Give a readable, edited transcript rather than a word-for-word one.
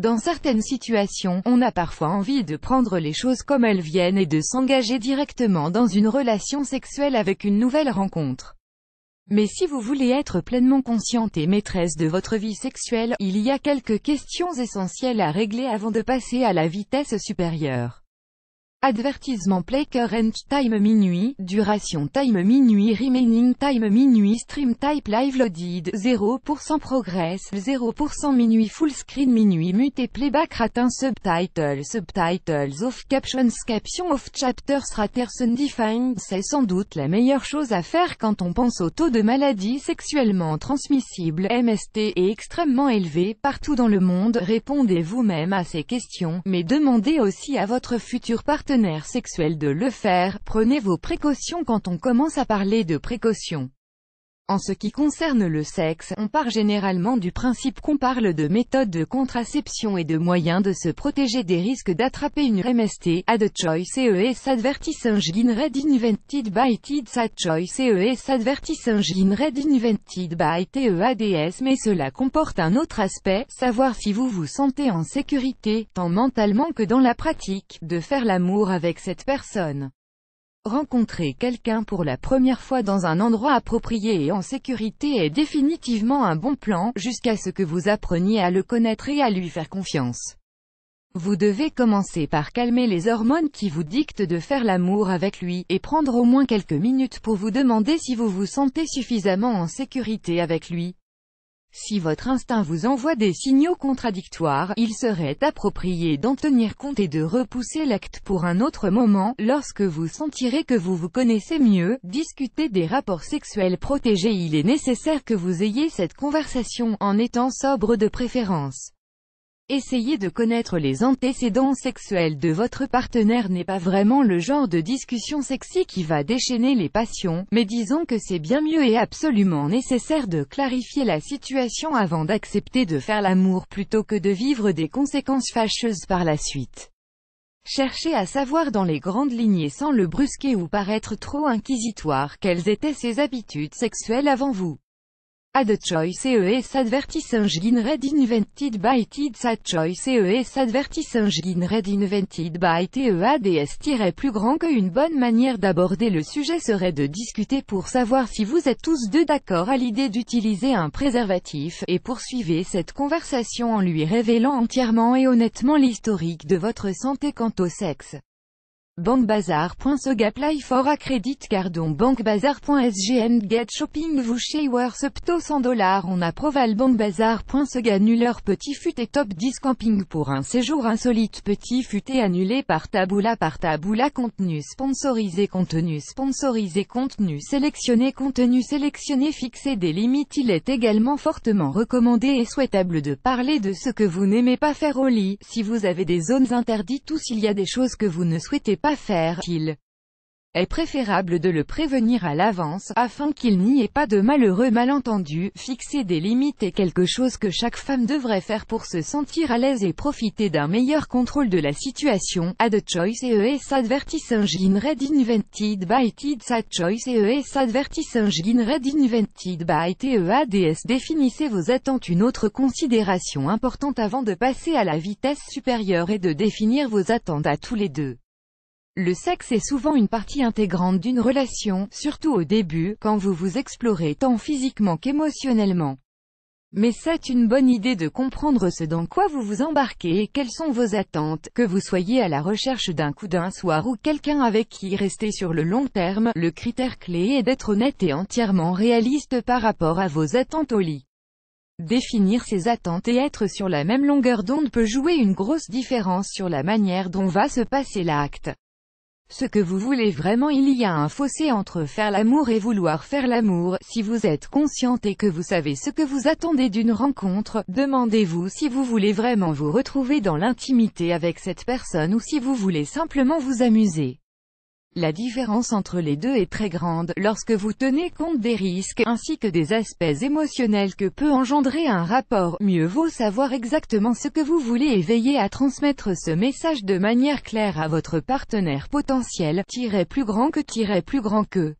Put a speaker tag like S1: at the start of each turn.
S1: Dans certaines situations, on a parfois envie de prendre les choses comme elles viennent et de s'engager directement dans une relation sexuelle avec une nouvelle rencontre. Mais si vous voulez être pleinement consciente et maîtresse de votre vie sexuelle, il y a quelques questions essentielles à régler avant de passer à la vitesse supérieure. Avertissement play current time minuit, duration time minuit, remaining time minuit, stream type live loaded, 0% progress, 0% minuit, full screen minuit, mute playback ratin, subtitles off, captions off, chapters raters undefined. C'est sans doute la meilleure chose à faire quand on pense au taux de maladies sexuellement transmissibles, MST, est extrêmement élevé partout dans le monde. Répondez vous-même à ces questions, mais demandez aussi à votre futur partenaire sexuel de le faire. Prenez vos précautions quand on commence à parler de précautions. En ce qui concerne le sexe, on part généralement du principe qu'on parle de méthodes de contraception et de moyens de se protéger des risques d'attraper une MST. Ad choice ES advertising red invented by TEADS. Ad choice ES advertising red invented by TEADS. Mais cela comporte un autre aspect, savoir si vous vous sentez en sécurité, tant mentalement que dans la pratique, de faire l'amour avec cette personne. Rencontrer quelqu'un pour la première fois dans un endroit approprié et en sécurité est définitivement un bon plan, jusqu'à ce que vous appreniez à le connaître et à lui faire confiance. Vous devez commencer par calmer les hormones qui vous dictent de faire l'amour avec lui, et prendre au moins quelques minutes pour vous demander si vous vous sentez suffisamment en sécurité avec lui. Si votre instinct vous envoie des signaux contradictoires, il serait approprié d'en tenir compte et de repousser l'acte pour un autre moment. Lorsque vous sentirez que vous vous connaissez mieux, discuter des rapports sexuels protégés. Il est nécessaire que vous ayez cette conversation, en étant sobre de préférence. Essayez de connaître les antécédents sexuels de votre partenaire n'est pas vraiment le genre de discussion sexy qui va déchaîner les passions, mais disons que c'est bien mieux et absolument nécessaire de clarifier la situation avant d'accepter de faire l'amour plutôt que de vivre des conséquences fâcheuses par la suite. Cherchez à savoir dans les grandes lignes sans le brusquer ou paraître trop inquisitoire quelles étaient ses habitudes sexuelles avant vous. Ad choice ES advertising red invented by TEADS. Ad choice ES advertising red invented by TEADS. Plus grand qu'une bonne manière d'aborder le sujet serait de discuter pour savoir si vous êtes tous deux d'accord à l'idée d'utiliser un préservatif, et poursuivez cette conversation en lui révélant entièrement et honnêtement l'historique de votre santé quant au sexe. BankBazaar.sg apply for a credit card on bankbazaar.sg and get shopping vouchers up to $100 on approval. BankBazaar.sg annuleur petit fut et top 10 camping pour un séjour insolite. Petit fut et annulé par Taboola. Contenu sponsorisé contenu sélectionné fixer des limites. Il est également fortement recommandé et souhaitable de parler de ce que vous n'aimez pas faire au lit. Si vous avez des zones interdites ou s'il y a des choses que vous ne souhaitez pas faire, il est préférable de le prévenir à l'avance, afin qu'il n'y ait pas de malheureux malentendus. Fixer des limites est quelque chose que chaque femme devrait faire pour se sentir à l'aise et profiter d'un meilleur contrôle de la situation. Ad choice ES advertising red invented by TEADS. Ad choice ES advertising red invented by TEADS. Définissez vos attentes. Une autre considération importante avant de passer à la vitesse supérieure est de définir vos attentes à tous les deux. Le sexe est souvent une partie intégrante d'une relation, surtout au début, quand vous vous explorez tant physiquement qu'émotionnellement. Mais c'est une bonne idée de comprendre ce dans quoi vous vous embarquez et quelles sont vos attentes, que vous soyez à la recherche d'un coup d'un soir ou quelqu'un avec qui rester sur le long terme. Le critère clé est d'être honnête et entièrement réaliste par rapport à vos attentes au lit. Définir ses attentes et être sur la même longueur d'onde peut jouer une grosse différence sur la manière dont va se passer l'acte. Ce que vous voulez vraiment. Il y a un fossé entre faire l'amour et vouloir faire l'amour. Si vous êtes consciente et que vous savez ce que vous attendez d'une rencontre, demandez-vous si vous voulez vraiment vous retrouver dans l'intimité avec cette personne ou si vous voulez simplement vous amuser. La différence entre les deux est très grande, lorsque vous tenez compte des risques, ainsi que des aspects émotionnels que peut engendrer un rapport. Mieux vaut savoir exactement ce que vous voulez et veiller à transmettre ce message de manière claire à votre partenaire potentiel, plus grand que.